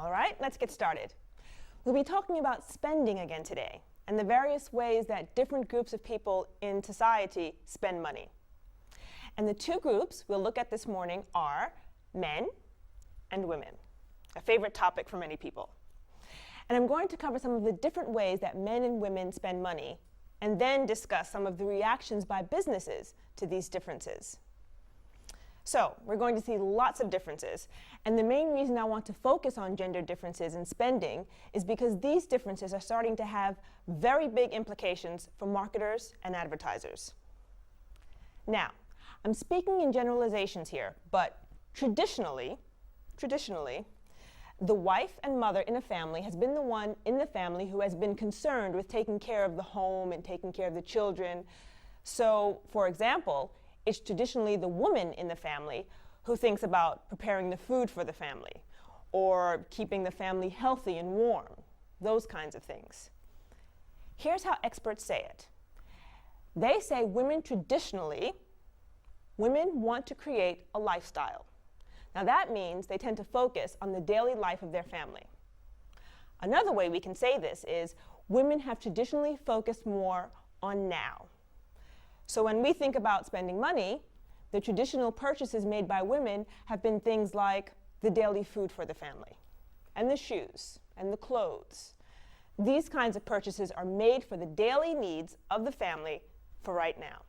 All right, let's get started. We'll be talking about spending again today and the various ways that different groups of people in society spend money. And the two groups we'll look at this morning are men and women, a favorite topic for many people. And I'm going to cover some of the different ways that men and women spend money and then discuss some of the reactions by businesses to these differences. So, we're going to see lots of differences, and the main reason I want to focus on gender differences in spending is because these differences are starting to have very big implications for marketers and advertisers. Now, I'm speaking in generalizations here, but traditionally, the wife and mother in a family has been the one in the family who has been concerned with taking care of the home and taking care of the children. So, for example, it's traditionally the woman in the family who thinks about preparing the food for the family or keeping the family healthy and warm, those kinds of things. Here's how experts say it. They say women want to create a lifestyle. Now that means they tend to focus on the daily life of their family. Another way we can say this is women have traditionally focused more on now. So when we think about spending money, the traditional purchases made by women have been things like the daily food for the family, and the shoes, and the clothes. These kinds of purchases are made for the daily needs of the family for right now.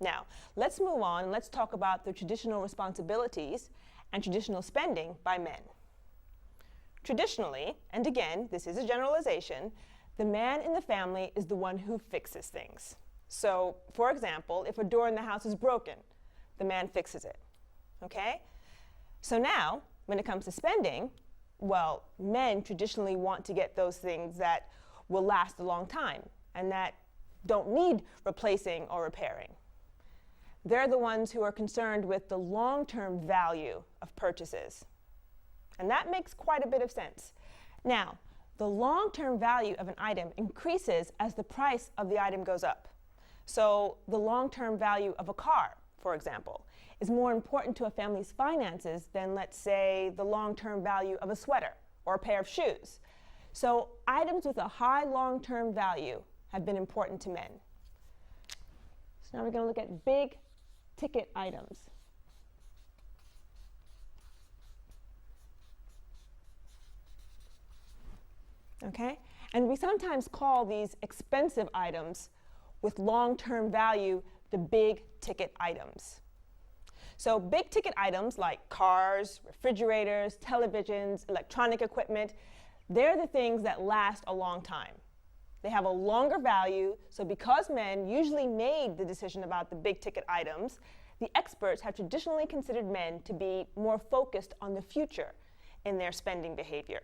Now, let's move on and let's talk about the traditional responsibilities and traditional spending by men. Traditionally, and again, this is a generalization, the man in the family is the one who fixes things. So, for example, if a door in the house is broken, the man fixes it, okay? So now, when it comes to spending, well, men traditionally want to get those things that will last a long time and that don't need replacing or repairing. They're the ones who are concerned with the long-term value of purchases. And that makes quite a bit of sense. Now, the long-term value of an item increases as the price of the item goes up. So the long-term value of a car, for example, is more important to a family's finances than, let's say, the long-term value of a sweater or a pair of shoes. So items with a high long-term value have been important to men. So now we're going to look at big ticket items. Okay? And we sometimes call these expensive items with long-term value the big ticket items. So big ticket items like cars, refrigerators, televisions, electronic equipment, they're the things that last a long time. They have a longer value, so because men usually made the decision about the big ticket items, the experts have traditionally considered men to be more focused on the future in their spending behavior.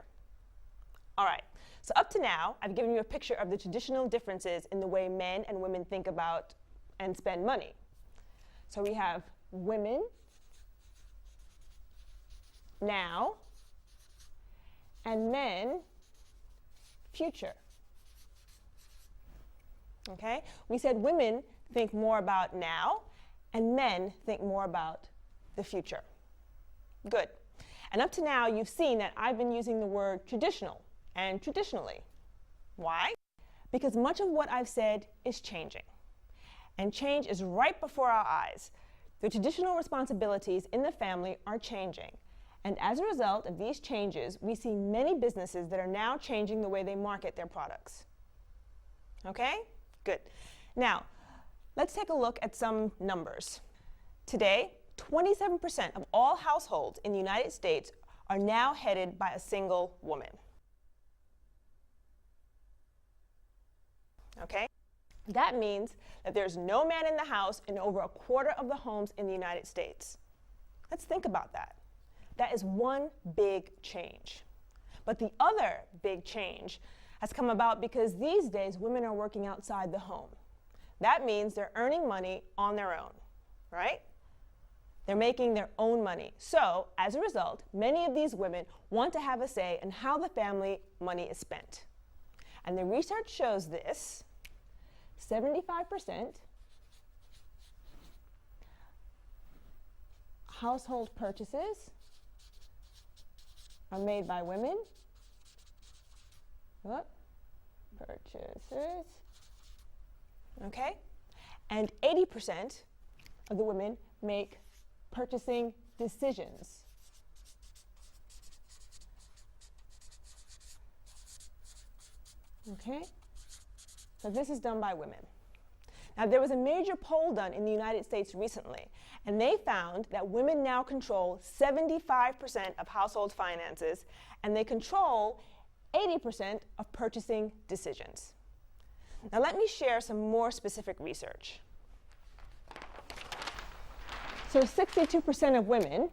All right, so up to now, I've given you a picture of the traditional differences in the way men and women think about and spend money. So we have women now and men future. Okay? We said women think more about now and men think more about the future. Good. And up to now, you've seen that I've been using the word traditional and traditionally. Why? Because much of what I've said is changing. And change is right before our eyes. The traditional responsibilities in the family are changing. And as a result of these changes, we see many businesses that are now changing the way they market their products. Okay? Good. Now, let's take a look at some numbers. Today, 27% of all households in the United States are now headed by a single woman. Okay? That means that there's no man in the house in over a quarter of the homes in the United States. Let's think about that. That is one big change. But the other big change has come about because these days women are working outside the home. That means they're earning money on their own, right? They're making their own money. So, as a result, many of these women want to have a say in how the family money is spent. And the research shows this. 75% household purchases are made by women. What? Purchases. Okay? And 80% of the women make purchasing decisions. Okay? So this is done by women. Now, there was a major poll done in the United States recently, and they found that women now control 75% of household finances, and they control 80% of purchasing decisions. Now, let me share some more specific research. So 62% of women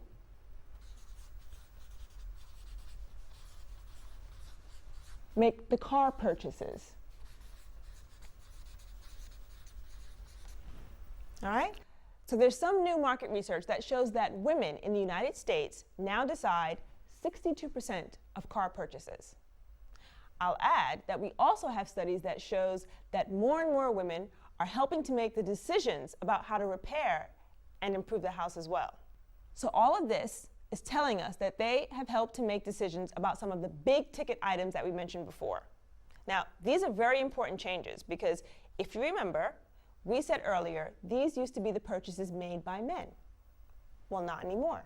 make the car purchases. All right? So there's some new market research that shows that women in the United States now decide 62% of car purchases. I'll add that we also have studies that shows that more and more women are helping to make the decisions about how to repair and improve the house as well. So all of this is telling us that they have helped to make decisions about some of the big ticket items that we mentioned before. Now, these are very important changes because if you remember, we said earlier, these used to be the purchases made by men. Well, not anymore.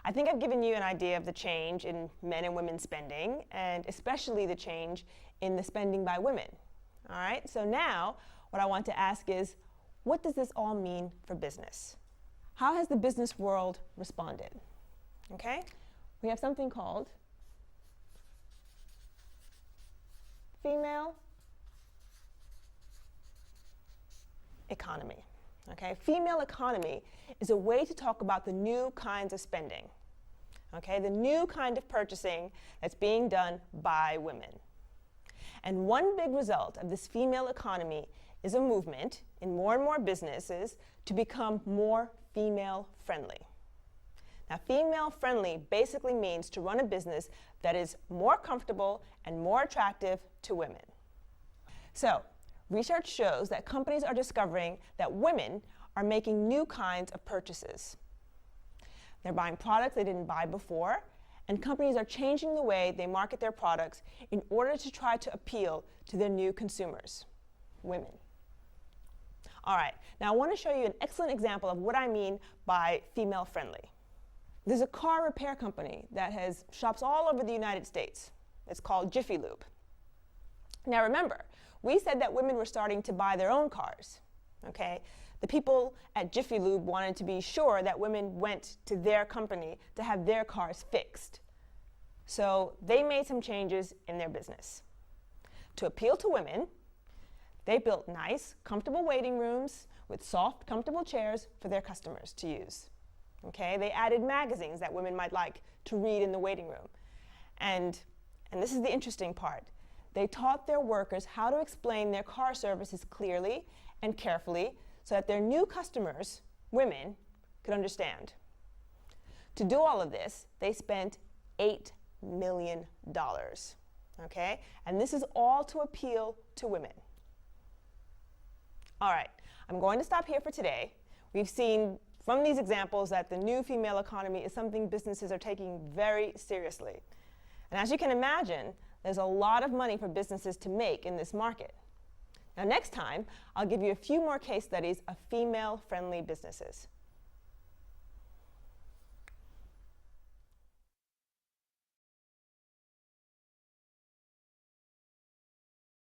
I think I've given you an idea of the change in men and women spending, and especially the change in the spending by women. All right, so now what I want to ask is, what does this all mean for business? How has the business world responded? Okay, we have something called female economy. Okay, female economy is a way to talk about the new kinds of spending. Okay, the new kind of purchasing that's being done by women. And one big result of this female economy is a movement in more and more businesses to become more female friendly. Now, female friendly basically means to run a business that is more comfortable and more attractive to women. So, research shows that companies are discovering that women are making new kinds of purchases. They're buying products they didn't buy before, and companies are changing the way they market their products in order to try to appeal to their new consumers, women. All right, now I want to show you an excellent example of what I mean by female friendly. There's a car repair company that has shops all over the United States. It's called Jiffy Lube. Now remember, we said that women were starting to buy their own cars, okay? The people at Jiffy Lube wanted to be sure that women went to their company to have their cars fixed. So they made some changes in their business. To appeal to women, they built nice, comfortable waiting rooms with soft, comfortable chairs for their customers to use. Okay? They added magazines that women might like to read in the waiting room. And this is the interesting part. They taught their workers how to explain their car services clearly and carefully so that their new customers, women, could understand. To do all of this, they spent $8 million, okay? And this is all to appeal to women. All right, I'm going to stop here for today. We've seen from these examples that the new female economy is something businesses are taking very seriously. And as you can imagine, there's a lot of money for businesses to make in this market. Now next time, I'll give you a few more case studies of female-friendly businesses.